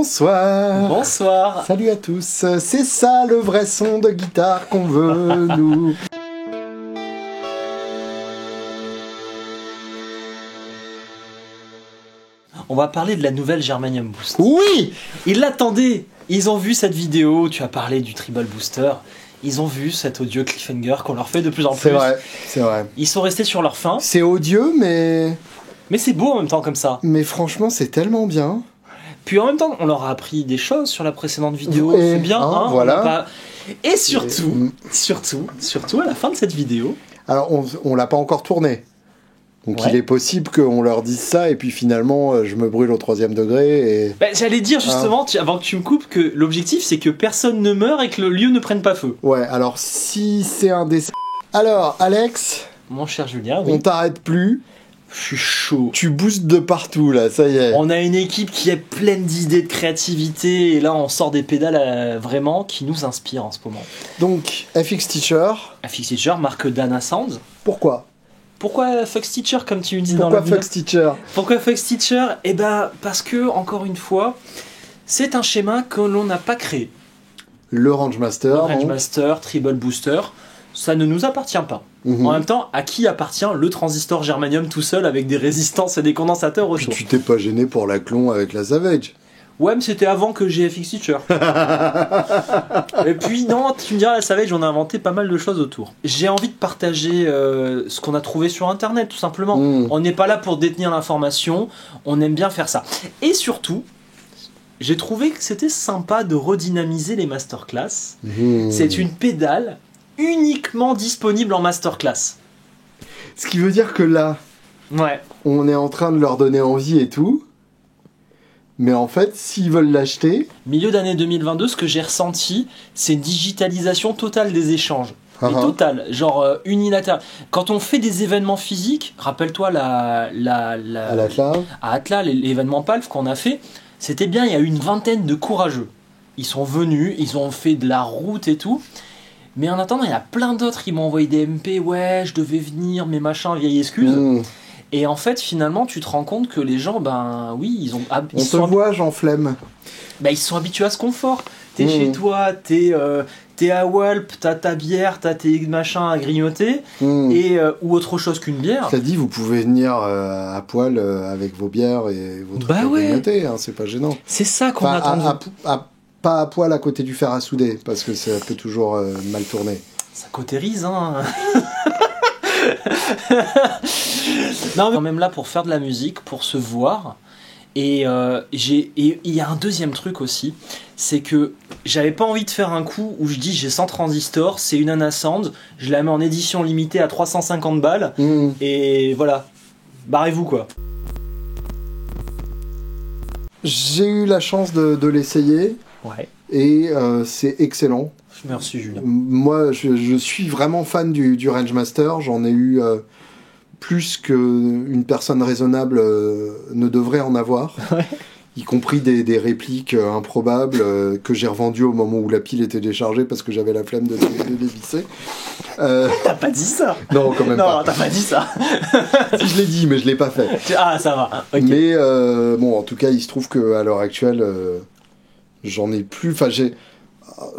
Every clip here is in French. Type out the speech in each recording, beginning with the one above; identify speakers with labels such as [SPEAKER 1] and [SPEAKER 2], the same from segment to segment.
[SPEAKER 1] Bonsoir.
[SPEAKER 2] Bonsoir.
[SPEAKER 1] Salut à tous. C'est ça le vrai son de guitare qu'on veut, nous.
[SPEAKER 2] On va parler de la nouvelle Germanium Boost.
[SPEAKER 1] Oui.
[SPEAKER 2] Ils l'attendaient. Ils ont vu cette vidéo, tu as parlé du Tribal Booster. Ils ont vu cet audio cliffhanger qu'on leur fait de plus en plus.
[SPEAKER 1] C'est vrai, c'est vrai.
[SPEAKER 2] Ils sont restés sur leur faim.
[SPEAKER 1] C'est odieux, mais
[SPEAKER 2] c'est beau en même temps comme ça.
[SPEAKER 1] Mais franchement, c'est tellement bien.
[SPEAKER 2] Puis en même temps, on leur a appris des choses sur la précédente vidéo.
[SPEAKER 1] Et,
[SPEAKER 2] c'est bien, hein,
[SPEAKER 1] voilà.
[SPEAKER 2] Et surtout, à la fin de cette vidéo...
[SPEAKER 1] Alors, on l'a pas encore tourné. Donc il est possible qu'on leur dise ça et puis finalement je me brûle au 3e degré et...
[SPEAKER 2] J'allais dire justement, avant que tu me coupes, que l'objectif c'est que personne ne meure et que le lieu ne prenne pas feu.
[SPEAKER 1] Ouais, alors si c'est un décès... Alors Alex...
[SPEAKER 2] Mon cher Julien, oui.
[SPEAKER 1] On t'arrête plus.
[SPEAKER 2] Je suis chaud.
[SPEAKER 1] Tu boostes de partout là, ça y est.
[SPEAKER 2] On a une équipe qui est pleine d'idées, de créativité et là on sort des pédales vraiment qui nous inspirent en ce moment.
[SPEAKER 1] Donc FX Teacher.
[SPEAKER 2] FX Teacher, marque Dana Sound.
[SPEAKER 1] Pourquoi
[SPEAKER 2] Fox Teacher comme tu me dis dans la vidéo? Pourquoi Fox Teacher? Eh ben parce que, encore une fois, c'est un schéma que l'on n'a pas créé.
[SPEAKER 1] Le Rangemaster.
[SPEAKER 2] Le Rangemaster, Tribal Booster, ça ne nous appartient pas. En même temps, à qui appartient le transistor germanium tout seul avec des résistances et des condensateurs autour?
[SPEAKER 1] Tu t'es pas gêné pour la clon avec la Savage?
[SPEAKER 2] Ouais, mais c'était avant que j'ai FX Teacher. Et puis, non, tu me diras, la Savage, on a inventé pas mal de choses autour. J'ai envie de partager ce qu'on a trouvé sur Internet, tout simplement. On n'est pas là pour détenir l'information, on aime bien faire ça. Et surtout, j'ai trouvé que c'était sympa de redynamiser les masterclass. C'est une pédale uniquement disponible en masterclass.
[SPEAKER 1] Ce qui veut dire que là, on est en train de leur donner envie et tout. Mais en fait, s'ils veulent l'acheter...
[SPEAKER 2] Milieu d'année 2022, ce que j'ai ressenti, c'est une digitalisation totale des échanges. Mais totale, genre unilatérale. Quand on fait des événements physiques, rappelle-toi à Atla, l'événement PALF qu'on a fait, c'était bien, il y a eu une vingtaine de courageux. Ils sont venus, ils ont fait de la route et tout. Mais en attendant, il y a plein d'autres qui m'ont envoyé des MP, ouais, je devais venir, mais machin, vieille excuse. Et en fait, finalement, tu te rends compte que les gens, ben oui, ils ont...
[SPEAKER 1] On te voit, j'en flemme.
[SPEAKER 2] Ben, ils sont habitués à ce confort. T'es chez toi, t'es à Walp, t'as ta bière, t'as tes machins à grignoter, ou autre chose qu'une bière.
[SPEAKER 1] T'as dit, vous pouvez venir à poil avec vos bières et vos trucs à grignoter, hein, c'est pas gênant.
[SPEAKER 2] C'est ça qu'on attend.
[SPEAKER 1] Pas à poil à côté du fer à souder, parce que ça peut toujours mal tourner.
[SPEAKER 2] Ça cautérise, hein. Non, mais même là pour faire de la musique, pour se voir. Et il y a un deuxième truc aussi, c'est que j'avais pas envie de faire un coup où je dis j'ai 100 transistors, c'est une Dana Sound, je la mets en édition limitée à 350 balles, et voilà, barrez-vous quoi.
[SPEAKER 1] J'ai eu la chance de l'essayer, et c'est excellent.
[SPEAKER 2] Merci Julien.
[SPEAKER 1] Moi je suis vraiment fan du Rangemaster, j'en ai eu... plus qu'une personne raisonnable ne devrait en avoir, y compris des répliques improbables que j'ai revendues au moment où la pile était déchargée parce que j'avais la flemme de les visser.
[SPEAKER 2] T'as pas dit ça?
[SPEAKER 1] Non, quand même pas.
[SPEAKER 2] Non, t'as pas dit ça.
[SPEAKER 1] Si, je l'ai dit, mais je l'ai pas fait.
[SPEAKER 2] Ah, ça va. Okay.
[SPEAKER 1] Mais bon, en tout cas, il se trouve qu'à l'heure actuelle, j'en ai plus... Enfin,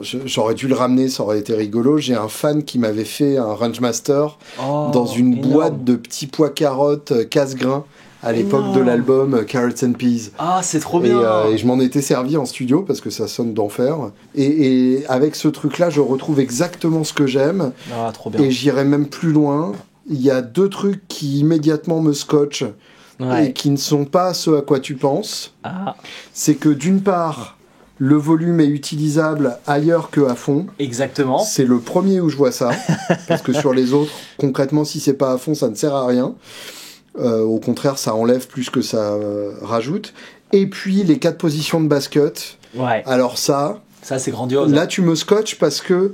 [SPEAKER 1] j'aurais dû le ramener, ça aurait été rigolo. J'ai un fan qui m'avait fait un Rangemaster dans une boîte de petits pois carottes casse-grains à l'époque de l'album Carrots and Peas.
[SPEAKER 2] Ah, c'est trop bien.
[SPEAKER 1] Et je m'en étais servi en studio parce que ça sonne d'enfer. Et avec ce truc-là, je retrouve exactement ce que j'aime.
[SPEAKER 2] Ah, trop bien.
[SPEAKER 1] Et j'irai même plus loin. Il y a 2 trucs qui immédiatement me scotchent et qui ne sont pas ce à quoi tu penses. C'est que d'une part... le volume est utilisable ailleurs que à fond.
[SPEAKER 2] Exactement.
[SPEAKER 1] C'est le premier où je vois ça. Parce que sur les autres, concrètement, si c'est pas à fond, ça ne sert à rien. Au contraire, ça enlève plus que ça rajoute. Et puis, les 4 positions de bass cut. Alors ça
[SPEAKER 2] c'est grandiose.
[SPEAKER 1] Là, tu me scotches parce que...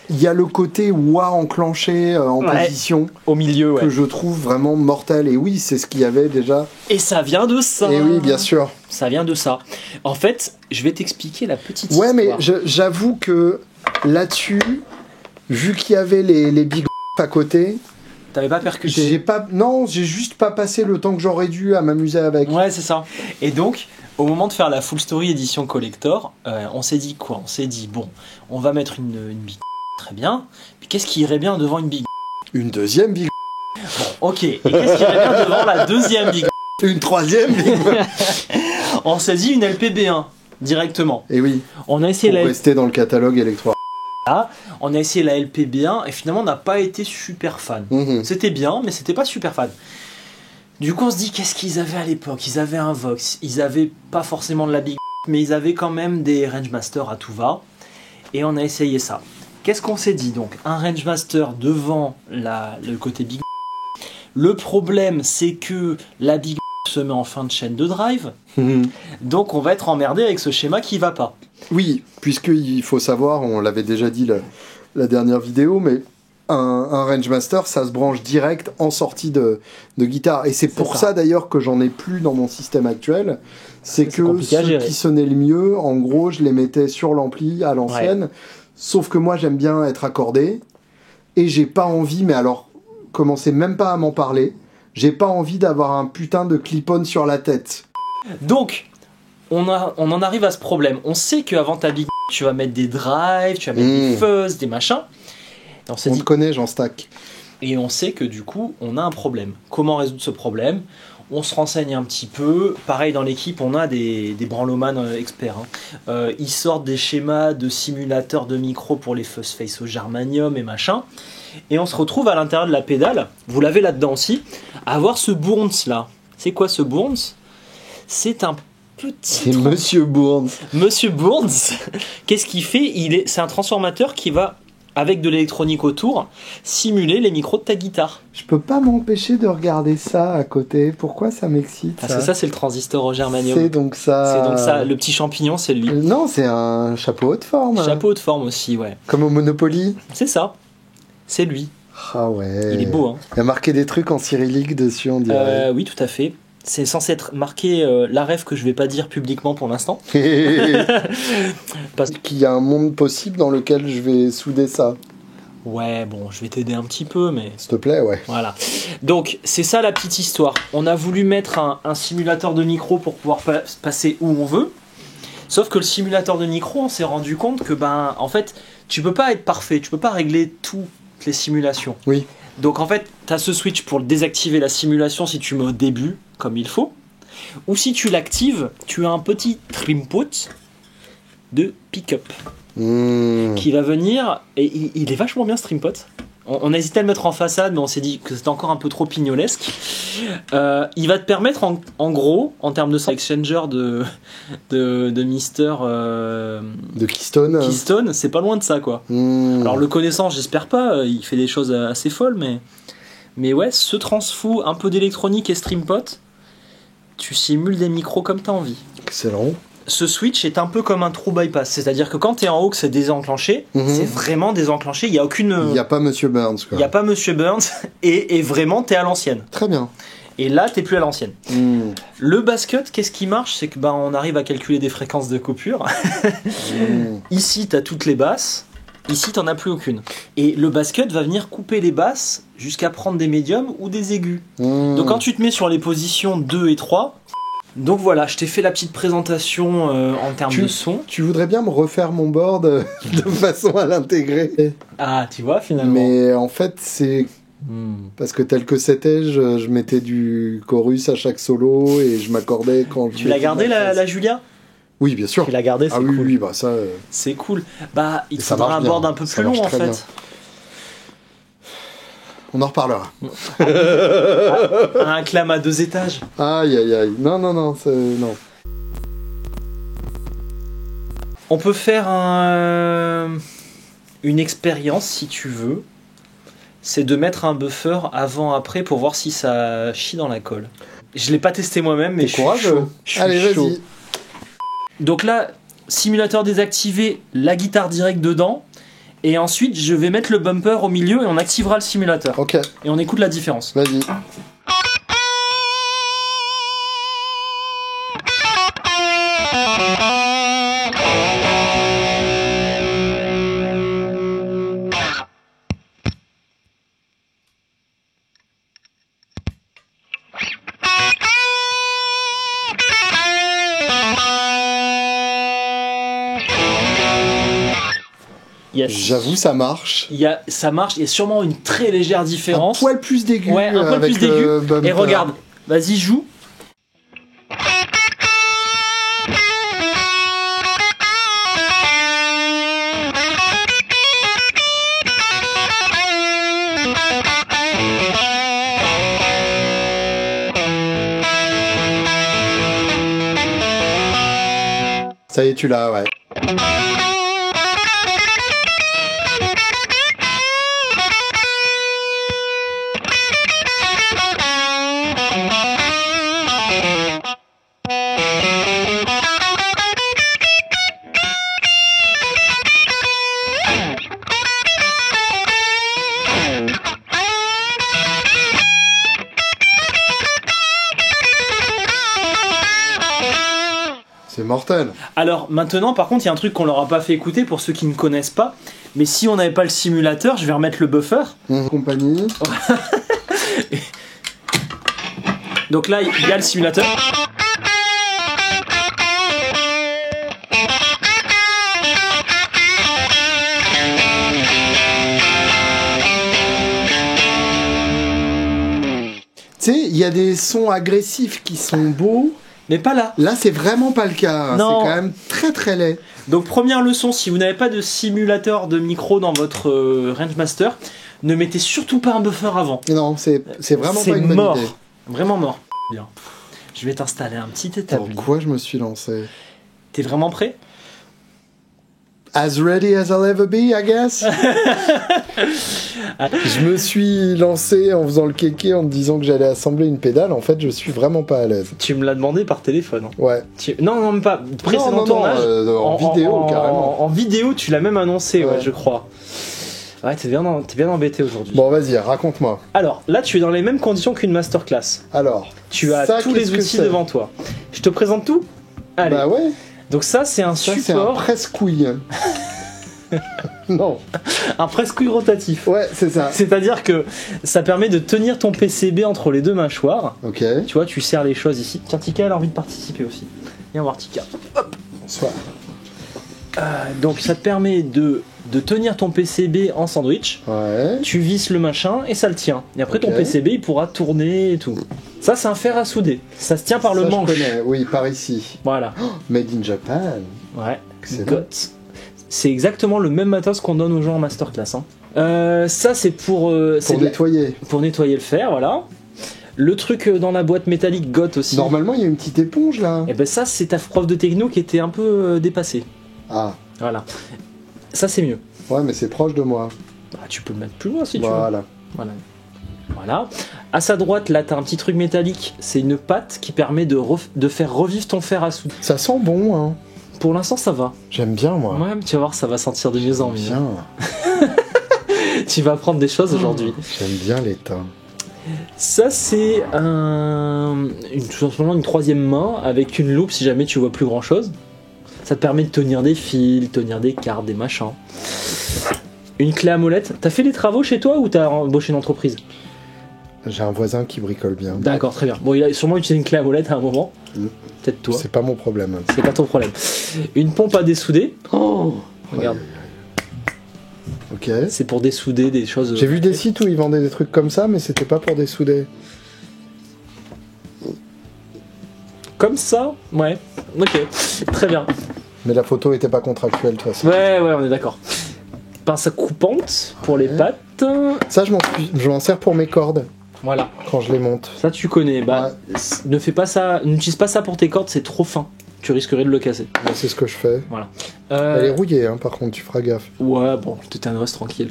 [SPEAKER 1] il y a le côté wah enclenché en position
[SPEAKER 2] au milieu
[SPEAKER 1] que je trouve vraiment mortel. Et oui, c'est ce qu'il y avait déjà.
[SPEAKER 2] Et ça vient de ça.
[SPEAKER 1] Et oui, bien sûr.
[SPEAKER 2] Ça vient de ça. En fait, je vais t'expliquer la petite histoire.
[SPEAKER 1] Ouais, mais j'avoue que là-dessus, vu qu'il y avait les big à côté...
[SPEAKER 2] T'avais pas percuté?
[SPEAKER 1] Non, j'ai juste pas passé le temps que j'aurais dû à m'amuser avec.
[SPEAKER 2] Ouais, c'est ça. Et donc, au moment de faire la full story édition collector, on s'est dit quoi? On s'est dit, bon, on va mettre une big très bien, puis qu'est-ce qui irait bien devant une big?
[SPEAKER 1] Une deuxième big.
[SPEAKER 2] Bon, ok, et qu'est-ce qui irait bien devant la deuxième big?
[SPEAKER 1] Une troisième big.
[SPEAKER 2] On s'est dit une LPB1 directement.
[SPEAKER 1] Et oui.
[SPEAKER 2] On a essayé
[SPEAKER 1] pour rester dans le catalogue Electro.
[SPEAKER 2] On a essayé la LPB1 et finalement on n'a pas été super fan. C'était bien, mais c'était pas super fan. Du coup on se dit qu'est-ce qu'ils avaient à l'époque? Ils avaient un Vox, ils avaient pas forcément de la big, mais ils avaient quand même des Rangemaster à tout va. Et on a essayé ça. Qu'est-ce qu'on s'est dit donc? Un Rangemaster devant le côté big. Le problème c'est que la big se met en fin de chaîne de drive. Donc on va être emmerdé avec ce schéma qui va pas.
[SPEAKER 1] Oui, puisqu'il faut savoir, on l'avait déjà dit la dernière vidéo, mais un Rangemaster, ça se branche direct en sortie de guitare. Et c'est pour ça d'ailleurs que j'en ai plus dans mon système actuel. C'est que ceux qui sonnaient le mieux, en gros, je les mettais sur l'ampli à l'ancienne. Ouais. Sauf que moi, j'aime bien être accordé. Et j'ai pas envie, mais alors, commencez même pas à m'en parler. J'ai pas envie d'avoir un putain de clip-on sur la tête.
[SPEAKER 2] Donc, on en arrive à ce problème. On sait qu'avant ta big, tu vas mettre des drives, tu vas mettre des fuzz, des machins.
[SPEAKER 1] On te connaît, Jean Stack.
[SPEAKER 2] Et on sait que du coup, on a un problème. Comment résoudre ce problème? On se renseigne un petit peu. Pareil, dans l'équipe, on a des branloman experts. Ils sortent des schémas de simulateurs de micro pour les fuzz face au germanium et machin. Et on se retrouve à l'intérieur de la pédale, vous l'avez là-dedans aussi, à avoir ce Burns là. C'est quoi ce Burns? C'est un petit...
[SPEAKER 1] C'est Monsieur Burns.
[SPEAKER 2] Monsieur Burns, qu'est-ce qu'il fait? C'est un transformateur qui va, avec de l'électronique autour, simuler les micros de ta guitare.
[SPEAKER 1] Je peux pas m'empêcher de regarder ça à côté. Pourquoi ça m'excite?
[SPEAKER 2] Parce que ça, c'est le transistor au germanium.
[SPEAKER 1] C'est donc ça.
[SPEAKER 2] C'est donc ça. Le petit champignon, c'est lui.
[SPEAKER 1] Non, c'est un chapeau haute forme.
[SPEAKER 2] Chapeau haute forme aussi, ouais.
[SPEAKER 1] Comme au Monopoly.
[SPEAKER 2] C'est ça. C'est lui.
[SPEAKER 1] Ah ouais.
[SPEAKER 2] Il est beau, hein.
[SPEAKER 1] Il a marqué des trucs en cyrillique dessus, on dirait.
[SPEAKER 2] Oui, tout à fait. C'est censé être marqué la ref que je vais pas dire publiquement pour l'instant.
[SPEAKER 1] Parce qu'il y a un monde possible dans lequel je vais souder ça.
[SPEAKER 2] Ouais, bon, je vais t'aider un petit peu, mais...
[SPEAKER 1] S'il te plaît, ouais.
[SPEAKER 2] Voilà. Donc, c'est ça la petite histoire. On a voulu mettre un simulateur de micro pour pouvoir passer où on veut. Sauf que le simulateur de micro, on s'est rendu compte que, en fait, tu peux pas être parfait. Tu peux pas régler toutes les simulations.
[SPEAKER 1] Oui.
[SPEAKER 2] Donc, en fait, tu as ce switch pour désactiver la simulation si tu mets au début, comme il faut. Ou si tu l'actives, tu as un petit trimput de pick-up. Qui va venir, et il est vachement bien ce trimpot. On a hésité à le mettre en façade, mais on s'est dit que c'était encore un peu trop pignolesque. Il va te permettre, en gros, en termes de sound exchanger de Mister...
[SPEAKER 1] de Keystone.
[SPEAKER 2] Keystone, c'est pas loin de ça, quoi. Alors, le connaissant, j'espère pas, il fait des choses assez folles, mais ouais, ce transfo, un peu d'électronique et Streampot, tu simules des micros comme t'as envie.
[SPEAKER 1] Excellent.
[SPEAKER 2] Ce switch est un peu comme un true bypass, c'est-à-dire que quand tu es en haut, que c'est désenclenché, c'est vraiment désenclenché, il n'y a aucune...
[SPEAKER 1] Il n'y a pas Monsieur Burns, quoi.
[SPEAKER 2] Il n'y a pas Monsieur Burns, et vraiment, tu es à l'ancienne.
[SPEAKER 1] Très bien.
[SPEAKER 2] Et là, tu n'es plus à l'ancienne. Le bass cut, qu'est-ce qui marche? C'est que on arrive à calculer des fréquences de coupure. Ici, tu as toutes les basses, ici, tu n'en as plus aucune. Et le bass cut va venir couper les basses jusqu'à prendre des médiums ou des aigus. Donc quand tu te mets sur les positions 2 et 3... Donc voilà, je t'ai fait la petite présentation en termes de son.
[SPEAKER 1] Tu voudrais bien me refaire mon board de façon à l'intégrer.
[SPEAKER 2] Ah, tu vois, finalement.
[SPEAKER 1] Mais en fait, c'est... Parce que tel que c'était, je mettais du chorus à chaque solo et je m'accordais quand je...
[SPEAKER 2] Tu l'as gardé, la Julia?
[SPEAKER 1] Oui, bien sûr.
[SPEAKER 2] Tu l'as gardé, c'est cool.
[SPEAKER 1] Oui, bah ça...
[SPEAKER 2] C'est cool. Il te faudra un board un peu plus long, en fait. Bien.
[SPEAKER 1] On en reparlera.
[SPEAKER 2] Un clam à 2 étages.
[SPEAKER 1] Aïe, aïe, aïe. Non. Non.
[SPEAKER 2] On peut faire une expérience, si tu veux. C'est de mettre un buffer avant-après pour voir si ça chie dans la colle. Je l'ai pas testé moi-même, mais je suis chaud.
[SPEAKER 1] Allez, vas-y.
[SPEAKER 2] Donc là, simulateur désactivé, la guitare directe dedans. Et ensuite, je vais mettre le bumper au milieu et on activera le simulateur.
[SPEAKER 1] Ok.
[SPEAKER 2] Et on écoute la différence.
[SPEAKER 1] Vas-y.
[SPEAKER 2] Yes.
[SPEAKER 1] J'avoue, ça marche.
[SPEAKER 2] Ça marche, il y a sûrement une très légère différence.
[SPEAKER 1] Un poil plus d'aigu.
[SPEAKER 2] Ouais, un poil plus d'aigu. Et regarde, vas-y, joue.
[SPEAKER 1] Ça y est, tu l'as, ouais. C'est mortel.
[SPEAKER 2] Alors maintenant, par contre, il y a un truc qu'on leur a pas fait écouter pour ceux qui ne connaissent pas. Mais si on n'avait pas le simulateur, je vais remettre le buffer.
[SPEAKER 1] Compagnie.
[SPEAKER 2] Donc là, il y a le simulateur.
[SPEAKER 1] Tu sais, il y a des sons agressifs qui sont beaux.
[SPEAKER 2] Mais pas là.
[SPEAKER 1] Là, c'est vraiment pas le cas. C'est quand même très très laid.
[SPEAKER 2] Donc première leçon, si vous n'avez pas de simulateur de micro dans votre Rangemaster, ne mettez surtout pas un buffer avant.
[SPEAKER 1] Non, c'est vraiment pas une bonne idée.
[SPEAKER 2] Vraiment mort. Bien. Je vais t'installer un petit établi.
[SPEAKER 1] Pourquoi je me suis lancé?
[SPEAKER 2] T'es vraiment prêt?
[SPEAKER 1] As ready as I'll ever be, I guess. Je me suis lancé en faisant le kéké en me disant que j'allais assembler une pédale. En fait, je suis vraiment pas à l'aise.
[SPEAKER 2] Tu me l'as demandé par téléphone. Hein.
[SPEAKER 1] Ouais.
[SPEAKER 2] Non, même pas. Précédent tournage.
[SPEAKER 1] En vidéo, carrément.
[SPEAKER 2] En vidéo, tu l'as même annoncé, ouais, je crois. Ouais, t'es bien embêté aujourd'hui.
[SPEAKER 1] Bon, vas-y, raconte-moi.
[SPEAKER 2] Alors, là, tu es dans les mêmes conditions qu'une masterclass.
[SPEAKER 1] Alors,
[SPEAKER 2] tu as tous les outils devant toi. Je te présente tout? Allez.
[SPEAKER 1] Bah ouais.
[SPEAKER 2] Donc ça, c'est un support...
[SPEAKER 1] c'est un presse-couille. Non.
[SPEAKER 2] Un presse-couille rotatif.
[SPEAKER 1] Ouais, c'est ça.
[SPEAKER 2] C'est-à-dire que ça permet de tenir ton PCB entre les deux mâchoires.
[SPEAKER 1] Ok.
[SPEAKER 2] Tu vois, tu serres les choses ici. Tiens, Tika, elle a envie de participer aussi. Viens voir Tika. Hop.
[SPEAKER 1] Bonsoir.
[SPEAKER 2] Donc ça te permet de tenir ton PCB en sandwich.
[SPEAKER 1] Ouais.
[SPEAKER 2] Tu visses le machin et ça le tient. Et après ton PCB il pourra tourner et tout. Ça c'est un fer à souder. Ça se tient par le manche.
[SPEAKER 1] Je connais. Oui, par ici.
[SPEAKER 2] Voilà.
[SPEAKER 1] Oh, made in Japan.
[SPEAKER 2] Ouais. C'est exactement le même matos qu'on donne aux gens en masterclass. Hein. Ça c'est pour
[SPEAKER 1] nettoyer.
[SPEAKER 2] Pour nettoyer le fer, voilà. Le truc dans la boîte métallique GOT aussi.
[SPEAKER 1] Normalement il y a une petite éponge là.
[SPEAKER 2] Et ben ça c'est ta prof de techno qui était un peu dépassée.
[SPEAKER 1] Ah.
[SPEAKER 2] Voilà. Ça c'est mieux.
[SPEAKER 1] Ouais, mais c'est proche de moi.
[SPEAKER 2] Bah, tu peux le mettre plus loin si tu veux. Voilà. À sa droite, là, t'as un petit truc métallique. C'est une patte qui permet de faire revivre ton fer à souder.
[SPEAKER 1] Ça sent bon, hein.
[SPEAKER 2] Pour l'instant, ça va.
[SPEAKER 1] J'aime bien, moi.
[SPEAKER 2] Ouais, mais tu vas voir, ça va sentir de mieux en mieux.
[SPEAKER 1] Bien.
[SPEAKER 2] Tu vas apprendre des choses aujourd'hui.
[SPEAKER 1] J'aime bien l'étain.
[SPEAKER 2] Ça, c'est tout simplement une troisième main avec une loupe si jamais tu vois plus grand chose. Ça te permet de tenir des fils, tenir des cartes, des machins. Une clé à molette. T'as fait des travaux chez toi ou t'as embauché une entreprise?
[SPEAKER 1] J'ai un voisin qui bricole bien.
[SPEAKER 2] D'accord, très bien. Bon, il a sûrement utilisé une clé à molette à un moment. Peut-être toi.
[SPEAKER 1] C'est pas mon problème.
[SPEAKER 2] C'est pas ton problème. Une pompe à dessouder. Oh, regarde.
[SPEAKER 1] Ok.
[SPEAKER 2] C'est pour dessouder des choses.
[SPEAKER 1] J'ai vu des sites où ils vendaient des trucs comme ça, mais c'était pas pour dessouder.
[SPEAKER 2] Comme ça? Ouais. Ok. Très bien.
[SPEAKER 1] Mais la photo était pas contractuelle, de toute façon.
[SPEAKER 2] Ouais, on est d'accord. Pince à coupante pour les pattes.
[SPEAKER 1] Ça, je m'en sers pour mes cordes.
[SPEAKER 2] Voilà.
[SPEAKER 1] Quand je les monte.
[SPEAKER 2] Ça, tu connais. Bah, ne fais pas ça. N'utilise pas ça pour tes cordes, c'est trop fin. Tu risquerais de le casser.
[SPEAKER 1] Bah, c'est ce que je fais.
[SPEAKER 2] Voilà.
[SPEAKER 1] Elle est rouillée, hein, par contre, tu feras gaffe.
[SPEAKER 2] Ouais, bon, t'es un reste tranquille.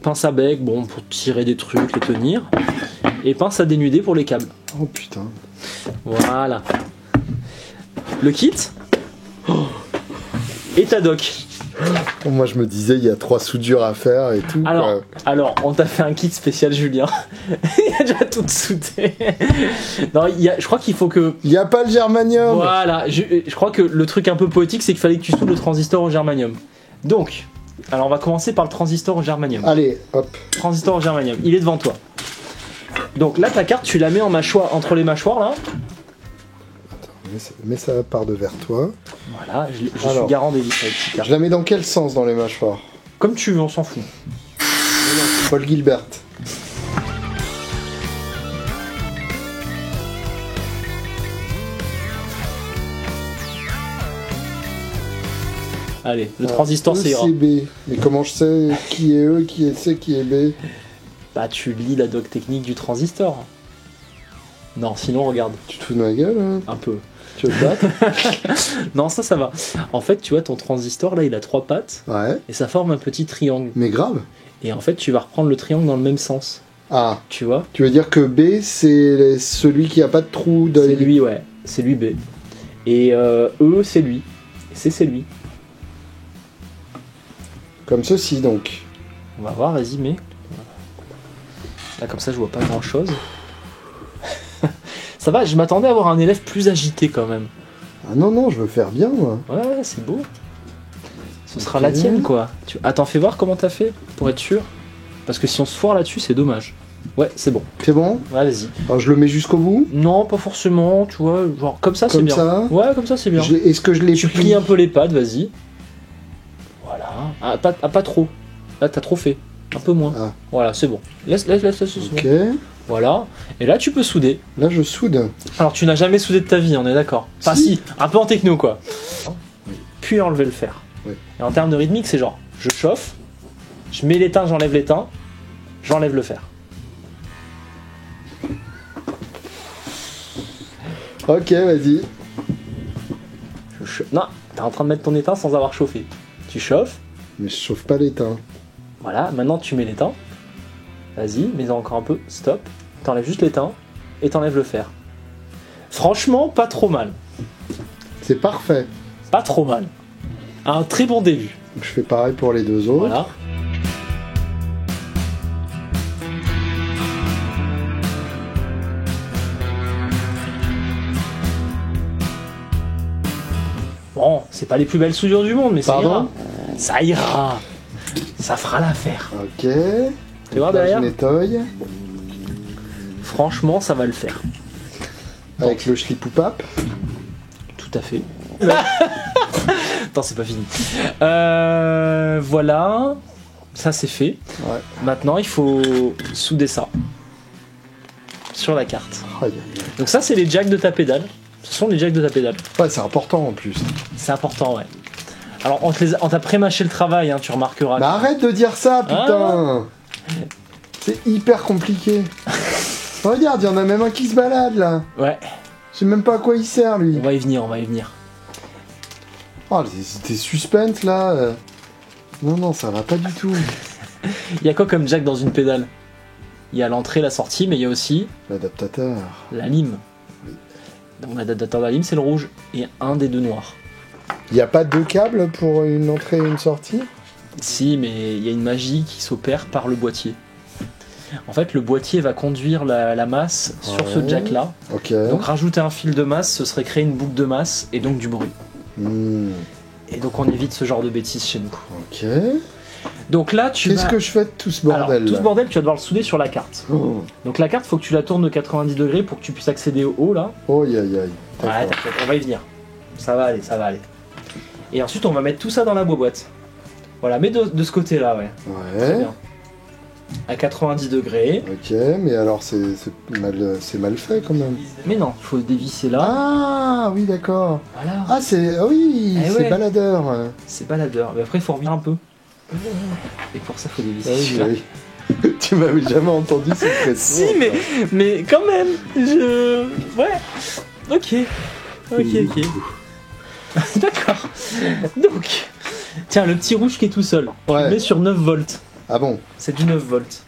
[SPEAKER 2] Pince à bec, bon, pour tirer des trucs, les tenir. Et pince à dénuder pour les câbles.
[SPEAKER 1] Oh putain.
[SPEAKER 2] Voilà. Le kit. Et ta doc.
[SPEAKER 1] Moi je me disais il y a 3 soudures à faire et tout.
[SPEAKER 2] Alors on t'a fait un kit spécial Julien. Il y a déjà tout soudé. Non, je crois qu'il faut que...
[SPEAKER 1] Il n'y a pas le germanium.
[SPEAKER 2] Voilà, je crois que le truc un peu poétique c'est qu'il fallait que tu soudes le transistor au germanium. Donc, alors on va commencer par le transistor au germanium.
[SPEAKER 1] Allez, hop.
[SPEAKER 2] Transistor au germanium, il est devant toi. Donc là ta carte tu la mets en mâchoire, entre les mâchoires là.
[SPEAKER 1] Mets ça par devers toi.
[SPEAKER 2] Voilà, je suis garant des vis avec Tika.
[SPEAKER 1] Je la mets dans quel sens dans les mâchoires?
[SPEAKER 2] Comme tu veux, on s'en fout.
[SPEAKER 1] Paul Gilbert.
[SPEAKER 2] Allez, le transistor, c'est ira.
[SPEAKER 1] B. Mais comment je sais qui est E, qui est C, qui est B?
[SPEAKER 2] Bah, tu lis la doc technique du transistor. Non, sinon, regarde.
[SPEAKER 1] Tu te fous de ma gueule, hein?
[SPEAKER 2] Un peu.
[SPEAKER 1] Tu veux te battre?
[SPEAKER 2] Non, ça va. En fait, tu vois, ton transistor, là, il a 3 pattes.
[SPEAKER 1] Ouais.
[SPEAKER 2] Et ça forme un petit triangle.
[SPEAKER 1] Mais grave.
[SPEAKER 2] Et en fait, tu vas reprendre le triangle dans le même sens.
[SPEAKER 1] Ah.
[SPEAKER 2] Tu vois?
[SPEAKER 1] Tu veux dire que B, c'est celui qui a pas de trou de...
[SPEAKER 2] C'est lui, ouais. C'est lui, B. Et E, c'est lui. Et C, c'est lui.
[SPEAKER 1] Comme ceci, donc.
[SPEAKER 2] On va voir, vas-y, mais... Là, comme ça, je vois pas grand-chose. Ça va, je m'attendais à avoir un élève plus agité, quand même.
[SPEAKER 1] Ah non, je veux faire bien, moi.
[SPEAKER 2] Ouais, c'est beau. Ce sera la tienne, quoi. Attends, fais voir comment t'as fait, pour être sûr. Parce que si on se foire là-dessus, c'est dommage. Ouais, c'est bon.
[SPEAKER 1] C'est bon?
[SPEAKER 2] Ouais, vas-y.
[SPEAKER 1] Alors, je le mets jusqu'au bout?
[SPEAKER 2] Non, pas forcément, tu vois. Genre, comme ça, c'est bien.
[SPEAKER 1] Comme ça?
[SPEAKER 2] Ouais, comme ça, c'est bien.
[SPEAKER 1] Est-ce que je l'ai
[SPEAKER 2] Tu plies un peu les pattes, vas-y. Voilà. Pas trop. Là, t'as trop fait. Un peu moins.
[SPEAKER 1] Ah.
[SPEAKER 2] Voilà, c'est bon. Laisse, c'est
[SPEAKER 1] Ok.
[SPEAKER 2] bon. Voilà. Et là, tu peux souder.
[SPEAKER 1] Là, je soude.
[SPEAKER 2] Alors, tu n'as jamais soudé de ta vie, on est d'accord? Enfin, si, un peu en techno, quoi. Puis enlever le fer.
[SPEAKER 1] Oui.
[SPEAKER 2] Et en termes de rythmique, c'est genre, je chauffe, je mets l'étain, j'enlève l'étain, j'enlève le fer.
[SPEAKER 1] Ok, vas-y.
[SPEAKER 2] Non, t'es en train de mettre ton étain sans avoir chauffé. Tu chauffes.
[SPEAKER 1] Mais je chauffe pas l'étain.
[SPEAKER 2] Voilà, maintenant tu mets l'étain. Vas-y, mets-en encore un peu. Stop. T'enlèves juste l'étain et t'enlèves le fer. Franchement, pas trop mal.
[SPEAKER 1] C'est parfait.
[SPEAKER 2] Pas trop mal. Un très bon début.
[SPEAKER 1] Je fais pareil pour les deux autres.
[SPEAKER 2] Voilà. Bon, c'est pas les plus belles soudures du monde, mais ça ira. Ça ira. Ça fera l'affaire.
[SPEAKER 1] Ok.
[SPEAKER 2] Tu vois derrière?
[SPEAKER 1] Je nettoie.
[SPEAKER 2] Franchement, ça va le faire.
[SPEAKER 1] Avec le schlippoupap.
[SPEAKER 2] Tout à fait. Attends, c'est pas fini. Voilà. Ça, c'est fait.
[SPEAKER 1] Ouais.
[SPEAKER 2] Maintenant, il faut souder ça. Sur la carte.
[SPEAKER 1] Aïe.
[SPEAKER 2] Donc ça, c'est les jacks de ta pédale. Ce sont les jacks de ta pédale.
[SPEAKER 1] Ouais, c'est important en plus.
[SPEAKER 2] C'est important, ouais. Alors, on t'a pré-mâché le travail, hein, tu remarqueras.
[SPEAKER 1] Mais arrête de dire ça, putain. C'est hyper compliqué. Regarde, il y en a même un qui se balade, là.
[SPEAKER 2] Ouais.
[SPEAKER 1] Je sais même pas à quoi il sert, lui.
[SPEAKER 2] On va y venir, on va y venir.
[SPEAKER 1] Oh, t'es suspense, là. Non, ça va pas du tout.
[SPEAKER 2] Il y a quoi comme jack dans une pédale? Il y a l'entrée, la sortie, mais il y a aussi...
[SPEAKER 1] L'adaptateur.
[SPEAKER 2] La lime. Donc l'adaptateur de la lime, c'est le rouge. Et un des deux noirs.
[SPEAKER 1] Il n'y a pas deux câbles pour une entrée et une sortie?
[SPEAKER 2] Si, mais il y a une magie qui s'opère par le boîtier. En fait, le boîtier va conduire la masse sur ce jack-là.
[SPEAKER 1] Ok.
[SPEAKER 2] Donc rajouter un fil de masse, ce serait créer une boucle de masse et donc du bruit. Et donc on évite ce genre de bêtises chez nous.
[SPEAKER 1] Ok.
[SPEAKER 2] Donc là,
[SPEAKER 1] Qu'est-ce que je fais de tout ce bordel?
[SPEAKER 2] Alors, tout ce bordel, tu vas devoir le souder sur la carte.
[SPEAKER 1] Oh.
[SPEAKER 2] Donc la carte, faut que tu la tournes de 90 degrés pour que tu puisses accéder au haut, là.
[SPEAKER 1] Oh, aïe.
[SPEAKER 2] Ouais, t'inquiète, on va y venir. Ça va aller. Et ensuite, on va mettre tout ça dans la boîte. Voilà, mets de ce côté-là, ouais. Très bien. À 90 degrés.
[SPEAKER 1] Ok, mais alors c'est mal fait quand même.
[SPEAKER 2] Mais non, il faut dévisser là.
[SPEAKER 1] Ah oui, d'accord.
[SPEAKER 2] Voilà.
[SPEAKER 1] Ah c'est
[SPEAKER 2] ouais.
[SPEAKER 1] baladeur.
[SPEAKER 2] C'est baladeur. Mais après, il faut revenir un peu. Et pour ça, il faut dévisser. celui-là.
[SPEAKER 1] Oui. Tu m'avais jamais entendu cette expression.
[SPEAKER 2] Si, mais quand même. Ouais. Ok. D'accord. Donc, tiens, le petit rouge qui est tout seul.
[SPEAKER 1] Ouais.
[SPEAKER 2] Tu le mets sur 9 volts.
[SPEAKER 1] Ah bon?
[SPEAKER 2] C'est du 9 volts.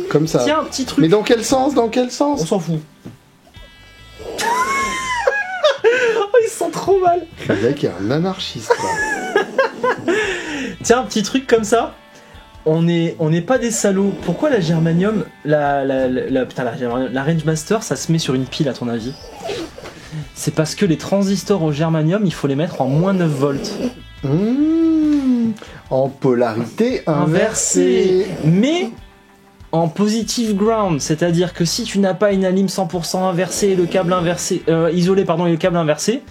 [SPEAKER 1] Comme ça.
[SPEAKER 2] Tiens, un petit truc.
[SPEAKER 1] Mais dans quel sens?
[SPEAKER 2] On s'en fout. Oh, ils sont trop mal.
[SPEAKER 1] Le mec est un anarchiste là.
[SPEAKER 2] Tiens, un petit truc comme ça. On n'est pas des salauds. Pourquoi la germanium, la Range Master, ça se met sur une pile à ton avis? C'est parce que les transistors au germanium, il faut les mettre en moins 9 volts.
[SPEAKER 1] En polarité inversée.
[SPEAKER 2] Mais en positive ground, c'est-à-dire que si tu n'as pas une alim 100% inversée et le câble inversé, isolé pardon, et le câble inversé,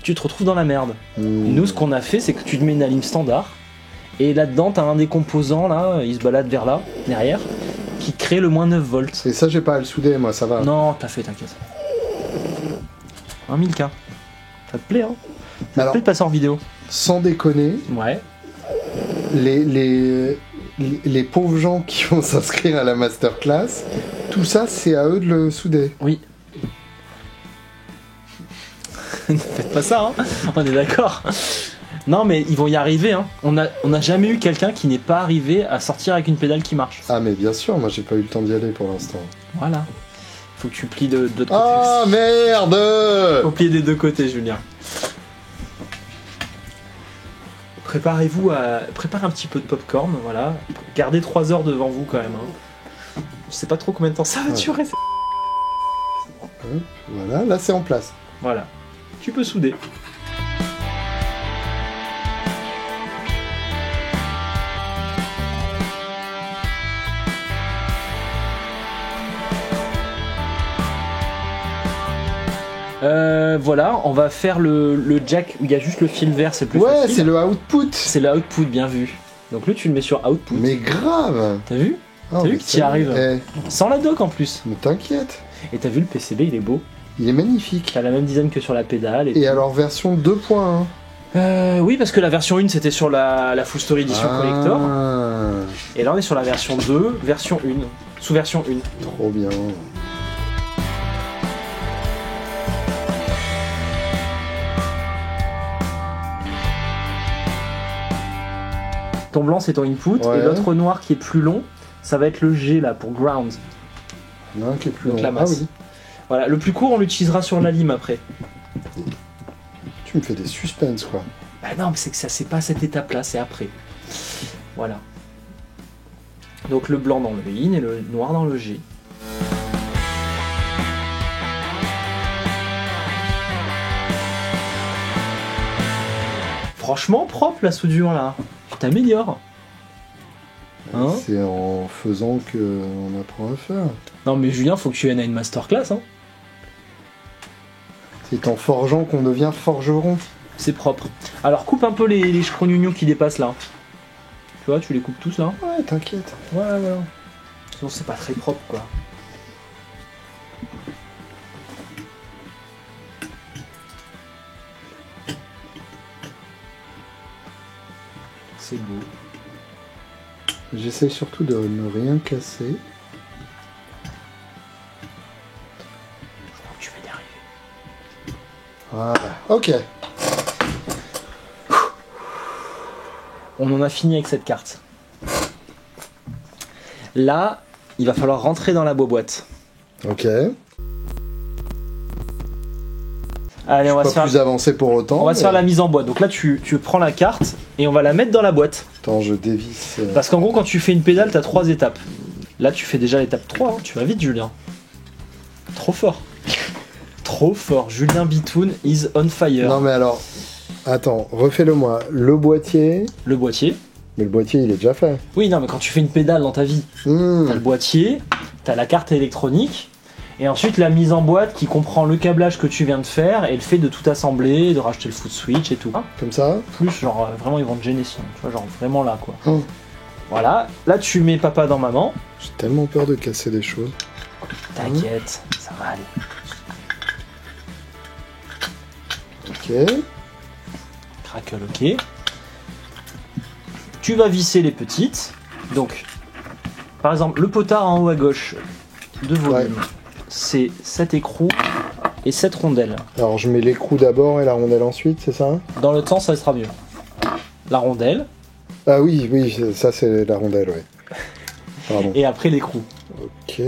[SPEAKER 2] tu te retrouves dans la merde. Nous, ce qu'on a fait, c'est que tu te mets une alim standard Et là-dedans, t'as un des composants, là, il se balade vers là, derrière, qui crée le moins 9 volts.
[SPEAKER 1] Et ça, j'ai pas à le souder, moi, ça va.
[SPEAKER 2] Non, t'as fait, t'inquiète. 1000K. Ça te plaît, hein? Ça te plaît de passer en vidéo?
[SPEAKER 1] Sans déconner,
[SPEAKER 2] ouais.
[SPEAKER 1] Les pauvres gens qui vont s'inscrire à la masterclass, tout ça, c'est à eux de le souder.
[SPEAKER 2] Oui. Ne faites pas ça, hein. On est d'accord. Non, mais ils vont y arriver, hein. On n'a jamais eu quelqu'un qui n'est pas arrivé à sortir avec une pédale qui marche.
[SPEAKER 1] Ah, mais bien sûr, moi j'ai pas eu le temps d'y aller pour l'instant.
[SPEAKER 2] Voilà. Faut que tu plies de l'autre côté.
[SPEAKER 1] Ah, merde!
[SPEAKER 2] Faut plier des deux côtés, Julien. Préparez-vous à... Prépare un petit peu de popcorn, voilà. Gardez 3 heures devant vous quand même, hein. Je sais pas trop combien de temps ça va durer.
[SPEAKER 1] Voilà, là c'est en place.
[SPEAKER 2] Voilà. Tu peux souder. Voilà, on va faire le jack où il y a juste le fil vert, c'est plus facile.
[SPEAKER 1] Ouais, c'est le output.
[SPEAKER 2] C'est le output, bien vu. Donc là, tu le mets sur output.
[SPEAKER 1] Mais grave.
[SPEAKER 2] T'as vu?
[SPEAKER 1] Oh,
[SPEAKER 2] t'as vu que t'y arrives? Sans la dock en plus.
[SPEAKER 1] Mais t'inquiète.
[SPEAKER 2] Et t'as vu le PCB, il est beau.
[SPEAKER 1] Il est magnifique.
[SPEAKER 2] T'as la même design que sur la pédale.
[SPEAKER 1] Et alors version 2.1.
[SPEAKER 2] Oui, parce que la version 1 c'était sur la Full Story Edition Collector. Et là on est sur la version 2, version 1, sous version 1.
[SPEAKER 1] Trop bien.
[SPEAKER 2] Ton blanc c'est ton input, et l'autre noir qui est plus long, ça va être le G là pour ground.
[SPEAKER 1] Non, qui est plus
[SPEAKER 2] donc
[SPEAKER 1] long.
[SPEAKER 2] La masse.
[SPEAKER 1] Ah oui.
[SPEAKER 2] Voilà, le plus court on l'utilisera sur la lime après.
[SPEAKER 1] Tu me fais des suspens quoi.
[SPEAKER 2] Bah non, mais c'est que ça c'est pas cette étape là, c'est après. Voilà. Donc le blanc dans le in et le noir dans le G. Franchement propre la soudure là. Tu t'améliores.
[SPEAKER 1] Hein, c'est en faisant qu'on apprend à faire.
[SPEAKER 2] Non mais Julien, faut que tu viennes à une masterclass. Hein.
[SPEAKER 1] C'est en forgeant qu'on devient forgeron.
[SPEAKER 2] C'est propre. Alors coupe un peu les chrognonions qui dépassent là. Tu vois, tu les coupes tous là.
[SPEAKER 1] Ouais, t'inquiète.
[SPEAKER 2] Voilà. Sinon c'est pas très propre quoi. C'est beau.
[SPEAKER 1] J'essaie surtout de ne rien casser.
[SPEAKER 2] Tu vas y arriver.
[SPEAKER 1] Voilà. Ok.
[SPEAKER 2] On en a fini avec cette carte. Là, il va falloir rentrer dans la boîte.
[SPEAKER 1] Ok.
[SPEAKER 2] Allez, on va se faire
[SPEAKER 1] plus avancé pour autant.
[SPEAKER 2] On va se faire la mise en boîte. Donc là, tu prends la carte et on va la mettre dans la boîte.
[SPEAKER 1] Attends, je dévisse.
[SPEAKER 2] Parce qu'en gros, quand tu fais une pédale, t'as 3 étapes. Là, tu fais déjà l'étape 3. Hein. Tu vas vite, Julien. Trop fort. Trop fort. Julien Bitoun is on fire.
[SPEAKER 1] Non, mais alors, attends, refais-le-moi. Le boîtier.
[SPEAKER 2] Le boîtier.
[SPEAKER 1] Mais le boîtier, il est déjà fait.
[SPEAKER 2] Oui, non, mais quand tu fais une pédale dans ta vie, t'as le boîtier, t'as la carte électronique. Et ensuite la mise en boîte qui comprend le câblage que tu viens de faire et le fait de tout assembler, de racheter le foot switch et tout.
[SPEAKER 1] Comme ça.
[SPEAKER 2] Plus genre vraiment ils vont te gêner sinon, tu vois, genre vraiment là quoi. Voilà, là tu mets papa dans maman.
[SPEAKER 1] J'ai tellement peur de casser des choses.
[SPEAKER 2] T'inquiète, ça va aller.
[SPEAKER 1] Ok.
[SPEAKER 2] Crackle, ok. Tu vas visser les petites. Donc, par exemple, le potard en haut à gauche de volume. Ouais. C'est 7 écrous et 7 rondelles.
[SPEAKER 1] Alors je mets l'écrou d'abord et la rondelle ensuite, c'est ça?
[SPEAKER 2] Dans l'autre sens, ça sera mieux. La rondelle.
[SPEAKER 1] Ah oui, ça c'est la rondelle, ouais. Pardon.
[SPEAKER 2] Et après l'écrou.
[SPEAKER 1] Ok.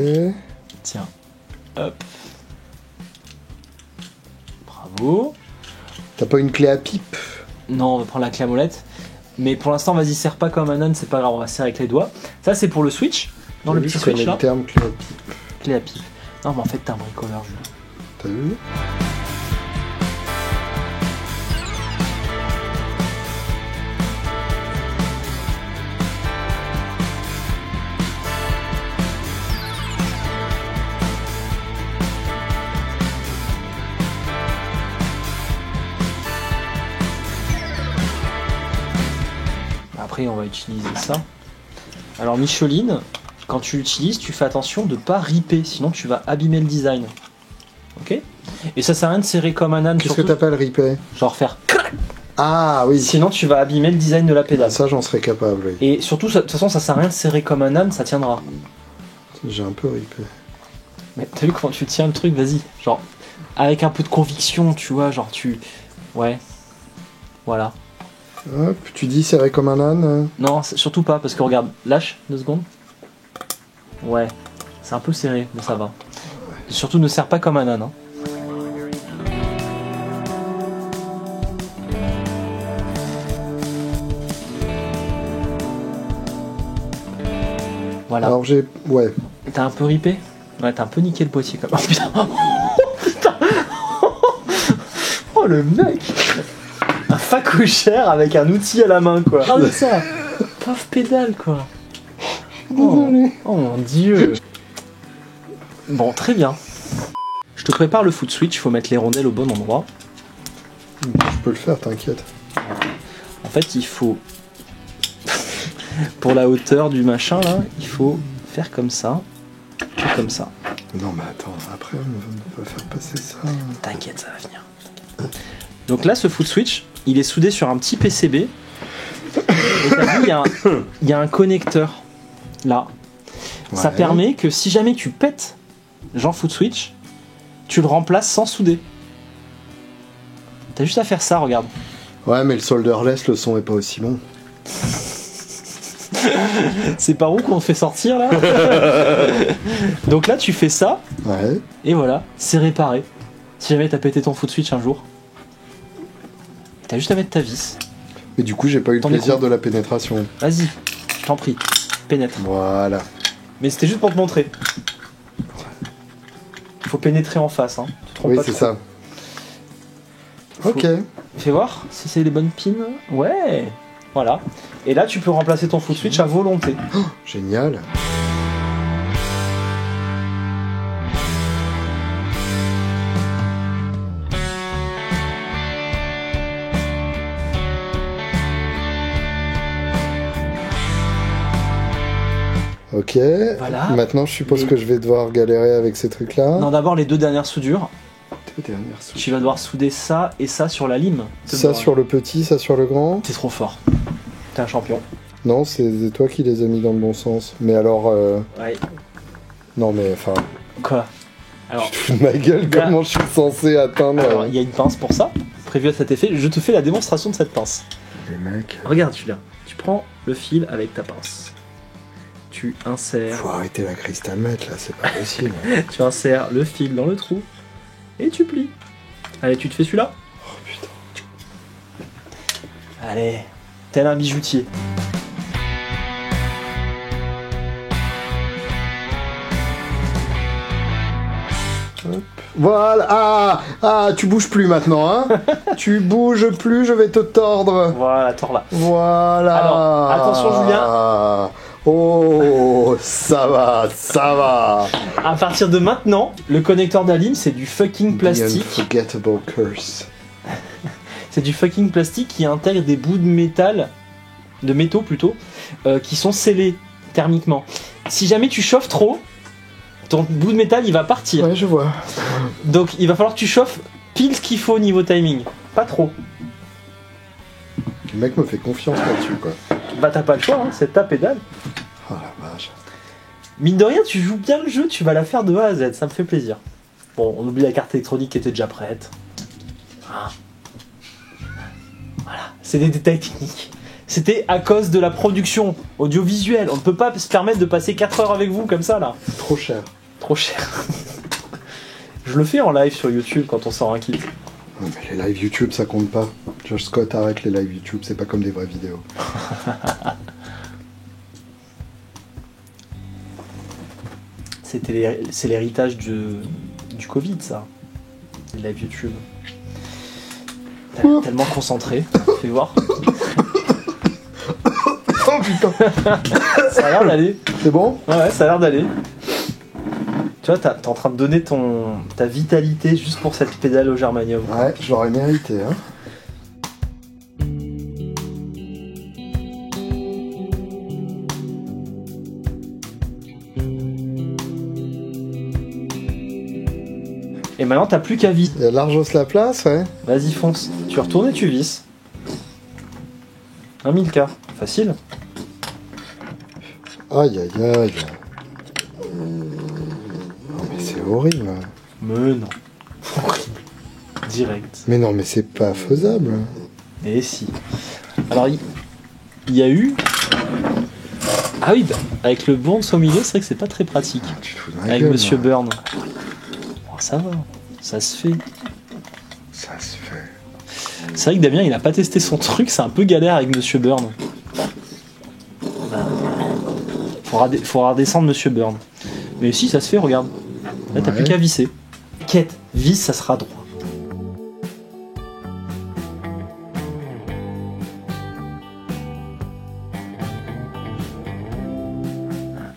[SPEAKER 2] Tiens. Hop. Bravo.
[SPEAKER 1] T'as pas une clé à pipe?
[SPEAKER 2] Non, on va prendre la clé à molette. Mais pour l'instant, vas-y, serre pas comme un âne, c'est pas grave, on va serrer avec les doigts. Ça, c'est pour le switch. Dans le petit switch là.
[SPEAKER 1] Le terme clé à pipe.
[SPEAKER 2] Clé à pipe. Non, mais en fait, t'es un bricoleur, Julien.
[SPEAKER 1] T'as vu?
[SPEAKER 2] après on va utiliser ça. Alors Micheline, quand tu l'utilises, tu fais attention de pas ripper, sinon tu vas abîmer le design. Ok? Et ça sert à rien de serrer comme un âne.
[SPEAKER 1] Qu'est-ce que t'appelles ripper?
[SPEAKER 2] Genre faire...
[SPEAKER 1] Ah oui.
[SPEAKER 2] Sinon tu vas abîmer le design de la pédale.
[SPEAKER 1] Ça j'en serais capable, oui.
[SPEAKER 2] Et surtout, de toute façon, ça sert à rien de serrer comme un âne, ça tiendra.
[SPEAKER 1] J'ai un peu ripé.
[SPEAKER 2] Mais t'as vu comment tu tiens le truc? Vas-y. Genre, avec un peu de conviction, tu vois, genre tu... Ouais. Voilà.
[SPEAKER 1] Hop, tu dis serré comme un âne?
[SPEAKER 2] Non, surtout pas, parce que regarde, lâche 2 secondes. Ouais. C'est un peu serré, mais ça va. Surtout ne serre pas comme un âne. Hein. Voilà.
[SPEAKER 1] Alors j'ai... Ouais.
[SPEAKER 2] T'as un peu ripé? Ouais, t'as un peu niqué le boîtier quand même. Oh putain. Putain. Oh le mec. Un facouchère avec un outil à la main quoi. Ah c'est ça. Pauvre pédale quoi. Oh, oh mon dieu. Bon, très bien. Je te prépare le foot switch, il faut mettre les rondelles au bon endroit.
[SPEAKER 1] Je peux le faire, t'inquiète.
[SPEAKER 2] En fait, il faut... Pour la hauteur du machin, là, il faut faire comme ça. Et comme ça.
[SPEAKER 1] Non, mais attends, après, on va faire passer ça.
[SPEAKER 2] T'inquiète, ça va venir. Donc là, ce foot switch, il est soudé sur un petit PCB. Et t'as vu, il y a un connecteur, là. Ouais. Ça permet que si jamais tu pètes Jean foot switch, tu le remplaces sans souder. T'as juste à faire ça, regarde.
[SPEAKER 1] Ouais, mais le solderless, le son est pas aussi bon.
[SPEAKER 2] C'est par où qu'on fait sortir là? Donc là tu fais ça,
[SPEAKER 1] ouais. Et
[SPEAKER 2] voilà, c'est réparé. Si jamais t'as pété ton foot switch un jour, t'as juste à mettre ta vis.
[SPEAKER 1] Mais du coup j'ai pas eu le plaisir de la pénétration.
[SPEAKER 2] Vas-y, je t'en prie, pénètre.
[SPEAKER 1] Voilà.
[SPEAKER 2] Mais c'était juste pour te montrer. Il faut pénétrer en face, hein. Tu te trompes pas.
[SPEAKER 1] Oui, c'est ça. Ok.
[SPEAKER 2] Fais voir si c'est les bonnes pins. Ouais. Voilà. Et là, tu peux remplacer ton foot switch à volonté.
[SPEAKER 1] Oh, génial. Ok.
[SPEAKER 2] Voilà.
[SPEAKER 1] Maintenant, je suppose que je vais devoir galérer avec ces trucs-là.
[SPEAKER 2] Non, d'abord les 2 dernières soudures.
[SPEAKER 1] Dernière soude.
[SPEAKER 2] Tu vas devoir souder ça et ça sur la lime.
[SPEAKER 1] Ça sur le petit, ça sur le grand.
[SPEAKER 2] T'es trop fort. T'es un champion.
[SPEAKER 1] Non, c'est toi qui les as mis dans le bon sens. Mais alors...
[SPEAKER 2] Ouais.
[SPEAKER 1] Non mais enfin...
[SPEAKER 2] Quoi? Alors...
[SPEAKER 1] Tu te fous de ma gueule, comment je suis censé atteindre...
[SPEAKER 2] Alors, il y a une pince pour ça, prévue à cet effet. Je te fais la démonstration de cette pince.
[SPEAKER 1] Les mecs...
[SPEAKER 2] Regarde, Julien. Tu prends le fil avec ta pince. Tu insères...
[SPEAKER 1] Faut arrêter la crystal meth, là, c'est pas possible.
[SPEAKER 2] Tu insères le fil dans le trou. Et tu plies. Allez, tu te fais celui-là?
[SPEAKER 1] Oh putain.
[SPEAKER 2] Allez, tel un bijoutier.
[SPEAKER 1] Hop. Voilà. Ah, tu bouges plus maintenant, hein. Tu bouges plus, je vais te tordre.
[SPEAKER 2] Voilà, tords-là.
[SPEAKER 1] Voilà.
[SPEAKER 2] Alors, attention Julien.
[SPEAKER 1] Oh, ça va, ça va.
[SPEAKER 2] À partir de maintenant, le connecteur d'Alim, c'est du fucking plastique.
[SPEAKER 1] Unforgettable curse.
[SPEAKER 2] C'est du fucking plastique qui intègre des bouts de métaux plutôt, qui sont scellés thermiquement. Si jamais tu chauffes trop, ton bout de métal il va partir.
[SPEAKER 1] Ouais, je vois.
[SPEAKER 2] Donc il va falloir que tu chauffes pile ce qu'il faut au niveau timing, pas trop.
[SPEAKER 1] Le mec me fait confiance là-dessus, quoi.
[SPEAKER 2] Bah t'as pas le choix, hein, c'est ta pédale.
[SPEAKER 1] Oh la vache.
[SPEAKER 2] Mine de rien, tu joues bien le jeu, tu vas la faire de A à Z, ça me fait plaisir. Bon, on oublie la carte électronique qui était déjà prête. Ah. Voilà, c'est des détails techniques. C'était à cause de la production audiovisuelle. On ne peut pas se permettre de passer 4 heures avec vous comme ça là.
[SPEAKER 1] Trop cher.
[SPEAKER 2] Trop cher. Je le fais en live sur YouTube quand on sort un kit.
[SPEAKER 1] Ouais, mais les lives YouTube ça compte pas. Josh Scott, arrête les lives YouTube, c'est pas comme des vraies vidéos.
[SPEAKER 2] C'est l'héritage du Covid, ça. Les lives YouTube. Tellement concentré. Fais voir.
[SPEAKER 1] Oh putain.
[SPEAKER 2] Ça a l'air d'aller.
[SPEAKER 1] C'est bon?
[SPEAKER 2] Ouais, ça a l'air d'aller. Tu vois, t'es en train de donner ta vitalité juste pour cette pédale au germanium.
[SPEAKER 1] Ouais, je l'aurais mérité, hein.
[SPEAKER 2] Et maintenant, t'as plus qu'à visser.
[SPEAKER 1] Il y a largement la place, ouais.
[SPEAKER 2] Vas-y, fonce. Tu retournes et tu visses. 1000K. Facile.
[SPEAKER 1] Aïe, aïe, aïe. Non, mais c'est horrible.
[SPEAKER 2] Mais non. Horrible. Direct.
[SPEAKER 1] Mais non, mais c'est pas faisable.
[SPEAKER 2] Et si. Alors, il y a eu... Ah oui, bah, avec le bourne au milieu, c'est vrai que c'est pas très pratique.
[SPEAKER 1] Tu te fous de ma
[SPEAKER 2] avec
[SPEAKER 1] gueule,
[SPEAKER 2] Monsieur
[SPEAKER 1] là.
[SPEAKER 2] Burn. Oh, ça va, ça se fait.
[SPEAKER 1] Ça se fait.
[SPEAKER 2] C'est vrai que Damien, il a pas testé son truc, c'est un peu galère avec Monsieur Burn. Faudra redescendre Monsieur Burn. Mais si, ça se fait, regarde. Là, t'as plus qu'à visser. Quête, visse, ça sera droit.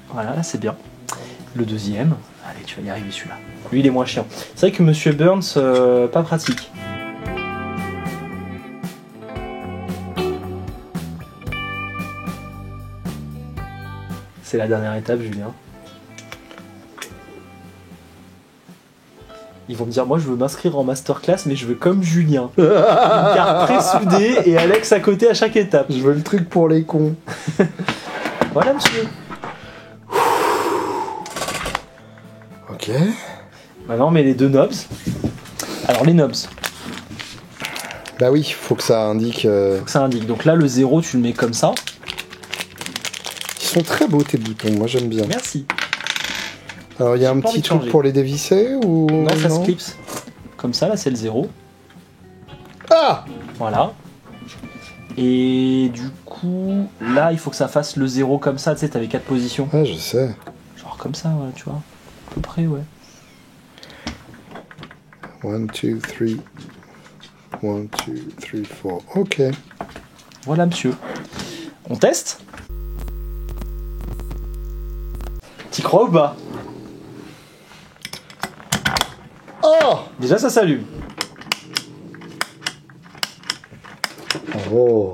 [SPEAKER 2] Voilà, là c'est bien. Le deuxième, allez, tu vas y arriver celui-là. Lui, il est moins chiant. C'est vrai que Monsieur Burns, pas pratique. C'est la dernière étape, Julien. Ils vont me dire, moi je veux m'inscrire en masterclass, mais je veux comme Julien. Une carte pré-soudée et Alex à côté à chaque étape.
[SPEAKER 1] Je veux le truc pour les cons.
[SPEAKER 2] Voilà, monsieur.
[SPEAKER 1] Ok.
[SPEAKER 2] Maintenant, on met les deux knobs. Alors, les knobs,
[SPEAKER 1] Bah oui, faut que ça indique...
[SPEAKER 2] faut que ça indique. Donc là, le 0, tu le mets comme ça.
[SPEAKER 1] Ils sont très beaux tes boutons, moi j'aime bien.
[SPEAKER 2] Merci.
[SPEAKER 1] Alors il y a un
[SPEAKER 2] J'ai pas envie
[SPEAKER 1] petit
[SPEAKER 2] de
[SPEAKER 1] truc
[SPEAKER 2] changer.
[SPEAKER 1] pour les dévisser ou...
[SPEAKER 2] Non, ça se clipse. Comme ça, là, c'est le 0.
[SPEAKER 1] Ah!
[SPEAKER 2] Voilà. Et du coup, là, il faut que ça fasse le 0 comme ça. Tu sais, t'avais 4 positions.
[SPEAKER 1] Ah, je sais.
[SPEAKER 2] Genre comme ça, ouais, tu vois. À peu près, ouais.
[SPEAKER 1] 1, 2, 3. 1, 2, 3, 4. Ok.
[SPEAKER 2] Voilà, monsieur. On teste? T'y crois ou pas?
[SPEAKER 1] Oh!
[SPEAKER 2] Déjà, ça s'allume.
[SPEAKER 1] Oh!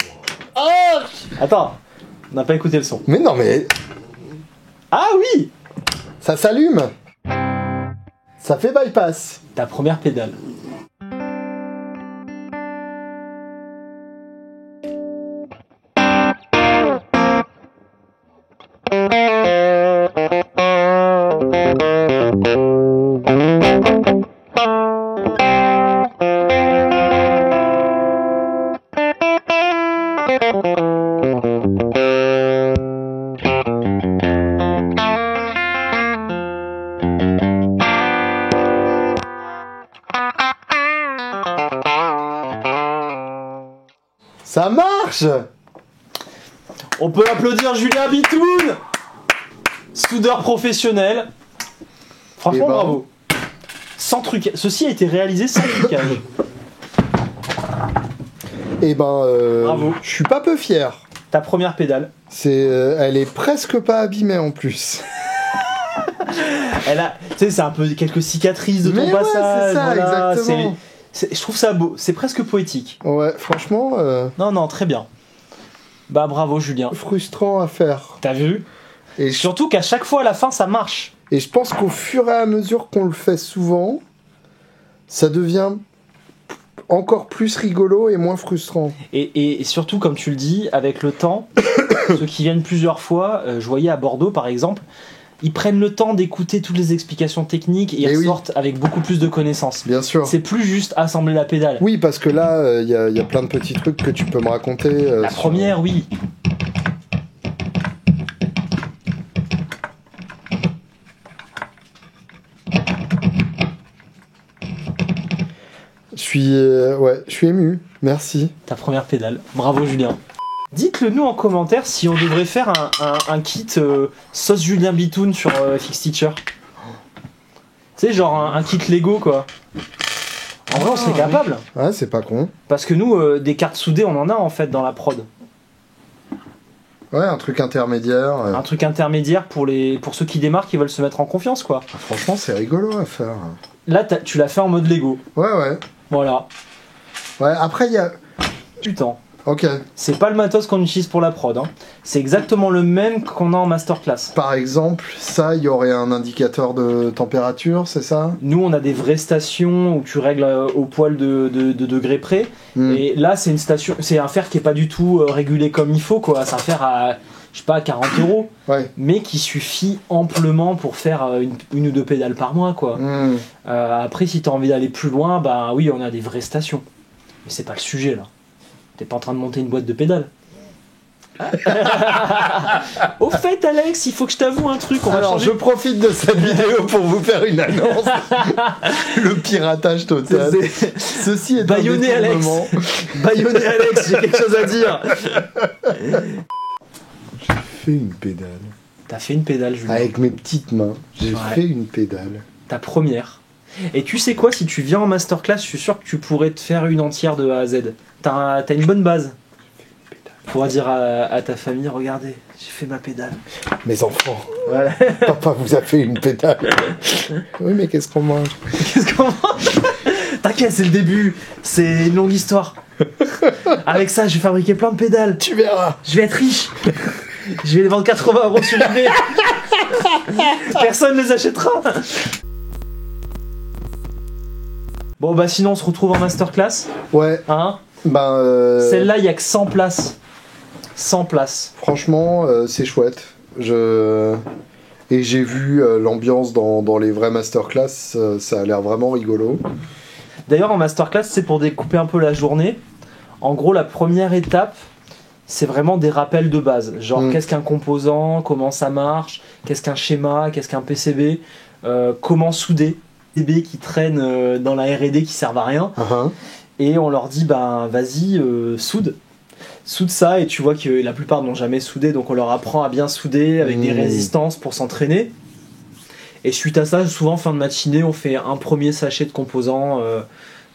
[SPEAKER 2] Attends, on n'a pas écouté le son.
[SPEAKER 1] Mais non, mais
[SPEAKER 2] Ah oui!
[SPEAKER 1] ça s'allume! Ça fait bypass!
[SPEAKER 2] Ta première pédale.
[SPEAKER 1] Ça marche!
[SPEAKER 2] On peut applaudir Julien Bitoun, soudeur professionnel. Franchement,
[SPEAKER 1] Eh ben.
[SPEAKER 2] bravo. Sans truc. Ceci a été réalisé sans trucage.
[SPEAKER 1] Eh ben,
[SPEAKER 2] Bravo.
[SPEAKER 1] je suis pas peu fier.
[SPEAKER 2] Ta première pédale.
[SPEAKER 1] C'est, elle est presque pas abîmée en plus.
[SPEAKER 2] Elle a, tu sais, c'est un peu quelques cicatrices de ton
[SPEAKER 1] Mais ouais,
[SPEAKER 2] passage.
[SPEAKER 1] c'est ça,
[SPEAKER 2] voilà,
[SPEAKER 1] exactement.
[SPEAKER 2] je trouve ça beau. C'est presque poétique.
[SPEAKER 1] Ouais, franchement,
[SPEAKER 2] Non, très bien. Bah bravo Julien.
[SPEAKER 1] frustrant à faire.
[SPEAKER 2] T'as vu?
[SPEAKER 1] Et je,
[SPEAKER 2] Surtout qu'à chaque fois à la fin ça marche.
[SPEAKER 1] et je pense qu'au fur et à mesure qu'on le fait souvent, ça devient encore plus rigolo et moins frustrant.
[SPEAKER 2] Et surtout comme tu le dis, avec le temps, ceux qui viennent plusieurs fois, je voyais à Bordeaux par exemple, ils prennent le temps d'écouter toutes les explications techniques et ils
[SPEAKER 1] Eh oui.
[SPEAKER 2] ressortent avec beaucoup plus de connaissances.
[SPEAKER 1] Bien sûr.
[SPEAKER 2] C'est plus juste assembler la pédale.
[SPEAKER 1] Oui, parce que là, il y a plein de petits trucs que tu peux me raconter.
[SPEAKER 2] La
[SPEAKER 1] sur-
[SPEAKER 2] première, oui.
[SPEAKER 1] Je suis ému. Merci.
[SPEAKER 2] Ta première pédale. Bravo Julien. Dites-le nous en commentaire si on devrait faire un kit sauce Julien Bitoun sur FX Teacher. Tu sais, genre un kit Lego quoi. En vrai, on serait capable.
[SPEAKER 1] Ouais, c'est pas con.
[SPEAKER 2] Parce que nous, des cartes soudées, on en a en fait dans la prod.
[SPEAKER 1] Ouais, un truc intermédiaire.
[SPEAKER 2] Un truc intermédiaire pour ceux qui démarrent, qui veulent se mettre en confiance quoi.
[SPEAKER 1] Franchement, c'est rigolo à faire.
[SPEAKER 2] Là, tu l'as fait en mode Lego.
[SPEAKER 1] Ouais, ouais.
[SPEAKER 2] Voilà.
[SPEAKER 1] Ouais, après, il y a...
[SPEAKER 2] Putain.
[SPEAKER 1] Ok.
[SPEAKER 2] C'est pas le matos qu'on utilise pour la prod. Hein. C'est exactement le même qu'on a en masterclass.
[SPEAKER 1] Par exemple, ça, il y aurait un indicateur de température, c'est ça?
[SPEAKER 2] Nous, on a des vraies stations où tu règles au poil de degrés près. Et là, c'est une station, c'est un fer qui est pas du tout régulé comme il faut, quoi. C'est un fer à, je sais pas, 40 €, mais qui suffit amplement pour faire une ou deux pédales par mois, quoi. Après, si tu as envie d'aller plus loin, bah oui, on a des vraies stations. Mais c'est pas le sujet, là. T'es pas en train de monter une boîte de pédales. Au fait, Alex, il faut que je t'avoue un truc.
[SPEAKER 1] Alors, je profite de cette vidéo pour vous faire une annonce. Le piratage total. Ceci est
[SPEAKER 2] Baïonné Alex. Baïonné Alex, j'ai quelque chose à dire.
[SPEAKER 1] J'ai fait une pédale.
[SPEAKER 2] T'as fait une pédale, Julien.
[SPEAKER 1] Avec mes petites mains, j'ai fait une pédale.
[SPEAKER 2] Ta première. Et tu sais quoi, si tu viens en masterclass, je suis sûr que tu pourrais te faire une entière de A à Z. T'as une bonne base. Tu pourras dire à ta famille, regardez, j'ai fait ma pédale.
[SPEAKER 1] Mes enfants, papa vous a fait une pédale. Oui, mais qu'est-ce qu'on mange?
[SPEAKER 2] Qu'est-ce qu'on mange? T'inquiète, c'est le début. C'est une longue histoire. Avec ça, je vais fabriquer plein de pédales.
[SPEAKER 1] Tu verras.
[SPEAKER 2] Je vais être riche. Je vais les vendre 80 € sur eBay. Personne ne les achètera. Bon, bah sinon, on se retrouve en masterclass.
[SPEAKER 1] Ouais.
[SPEAKER 2] Hein? Celle-là, il n'y a que 100 places. 100 places.
[SPEAKER 1] Franchement, c'est chouette. Et j'ai vu l'ambiance dans les vrais masterclass, ça a l'air vraiment rigolo.
[SPEAKER 2] D'ailleurs, en masterclass, c'est pour découper un peu la journée. En gros, la première étape, c'est vraiment des rappels de base. Genre, qu'est-ce qu'un composant, comment ça marche, qu'est-ce qu'un schéma, qu'est-ce qu'un PCB, comment souder. PCB qui traînent dans la R&D qui servent à rien. Et on leur dit, ben vas-y, soude ça, et tu vois que la plupart n'ont jamais soudé, donc on leur apprend à bien souder avec des résistances pour s'entraîner. Et suite à ça, souvent fin de matinée, on fait un premier sachet de composants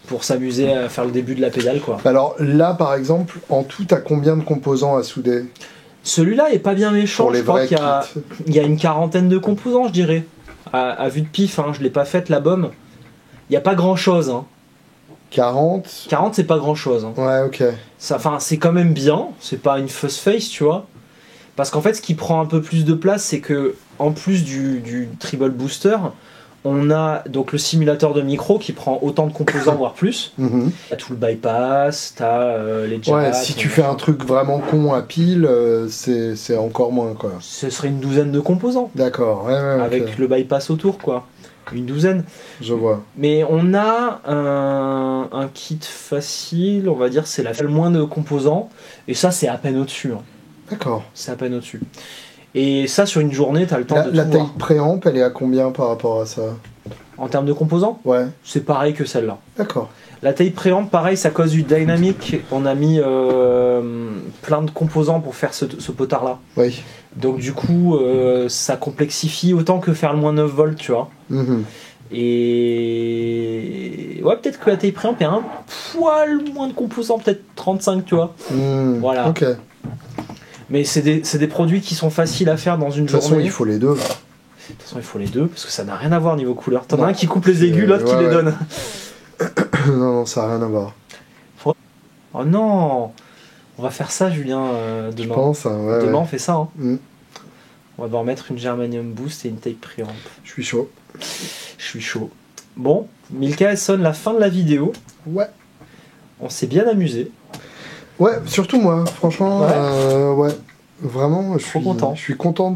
[SPEAKER 2] pour s'amuser à faire le début de la pédale, quoi.
[SPEAKER 1] Alors là, par exemple, en tout, t'as combien de composants à souder?
[SPEAKER 2] Celui-là est pas bien méchant, je crois qu'il y a une quarantaine de composants, je dirais. À vue de pif, hein, je l'ai pas faite la bombe. Il n'y a pas grand-chose, hein.
[SPEAKER 1] 40
[SPEAKER 2] c'est pas grand chose. Hein.
[SPEAKER 1] Ouais, ok.
[SPEAKER 2] C'est quand même bien, c'est pas une first face, tu vois. Parce qu'en fait, ce qui prend un peu plus de place, c'est que en plus du Treble Booster, on a donc le simulateur de micro qui prend autant de composants, voire plus. T'as tout le bypass, t'as les jacks.
[SPEAKER 1] Ouais, si tu fais un truc vraiment con à pile, c'est encore moins, quoi.
[SPEAKER 2] Ce serait une douzaine de composants.
[SPEAKER 1] D'accord, ouais,
[SPEAKER 2] avec le bypass autour, quoi. Une douzaine.
[SPEAKER 1] Je vois.
[SPEAKER 2] Mais on a un kit facile, on va dire, c'est le moins de composants. Et ça, c'est à peine au-dessus. Hein.
[SPEAKER 1] D'accord.
[SPEAKER 2] C'est à peine au-dessus. Et ça, sur une journée, tu as le temps de tout
[SPEAKER 1] La taille
[SPEAKER 2] voir.
[SPEAKER 1] préamp, elle est à combien par rapport à ça?
[SPEAKER 2] En termes de composants?
[SPEAKER 1] Ouais.
[SPEAKER 2] C'est pareil que celle-là.
[SPEAKER 1] D'accord.
[SPEAKER 2] La taille préamp, pareil, c'est à cause du dynamic. On a mis plein de composants pour faire ce potard-là.
[SPEAKER 1] Oui.
[SPEAKER 2] Donc du coup, ça complexifie autant que faire le moins 9 volts, tu vois. Et ouais, peut-être que la taille préamp est un poil moins de composants, peut-être 35, tu vois. Voilà.
[SPEAKER 1] Ok.
[SPEAKER 2] Mais c'est des produits qui sont faciles à faire dans une journée.
[SPEAKER 1] De toute façon, il faut les deux.
[SPEAKER 2] De toute façon, il faut les deux, parce que ça n'a rien à voir niveau couleur. T'en as un qui coupe les aigus, l'autre qui les donne.
[SPEAKER 1] Non, ça n'a rien à voir.
[SPEAKER 2] Oh non! On va faire ça, Julien, demain.
[SPEAKER 1] Je pense, ouais,
[SPEAKER 2] demain, on fait ça. Hein. On va remettre une Germanium Boost et une tape préamp.
[SPEAKER 1] Je suis chaud.
[SPEAKER 2] Je suis chaud. Bon, Milka, elle sonne la fin de la vidéo.
[SPEAKER 1] Ouais.
[SPEAKER 2] On s'est bien amusé.
[SPEAKER 1] Ouais, surtout moi, franchement, ouais. Vraiment, je suis content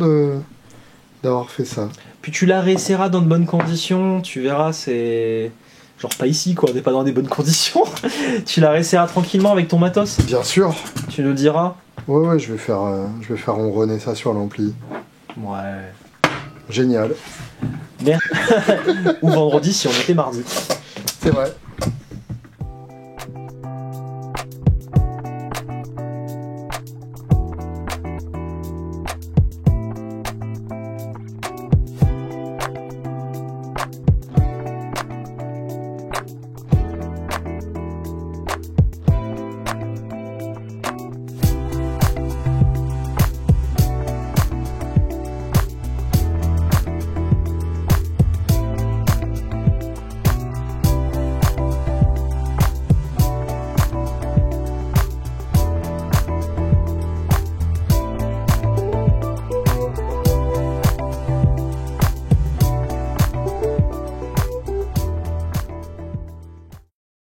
[SPEAKER 1] d'avoir fait ça.
[SPEAKER 2] Puis tu la réessayeras dans de bonnes conditions, tu verras, c'est... Genre pas ici, quoi, on n'est pas dans des bonnes conditions. Tu la réessayeras tranquillement avec ton matos.
[SPEAKER 1] Bien sûr.
[SPEAKER 2] Tu nous diras.
[SPEAKER 1] Ouais, je vais faire ronronner ça sur l'ampli.
[SPEAKER 2] Ouais.
[SPEAKER 1] Génial.
[SPEAKER 2] Merde. Ou vendredi si on était mardi.
[SPEAKER 1] C'est vrai.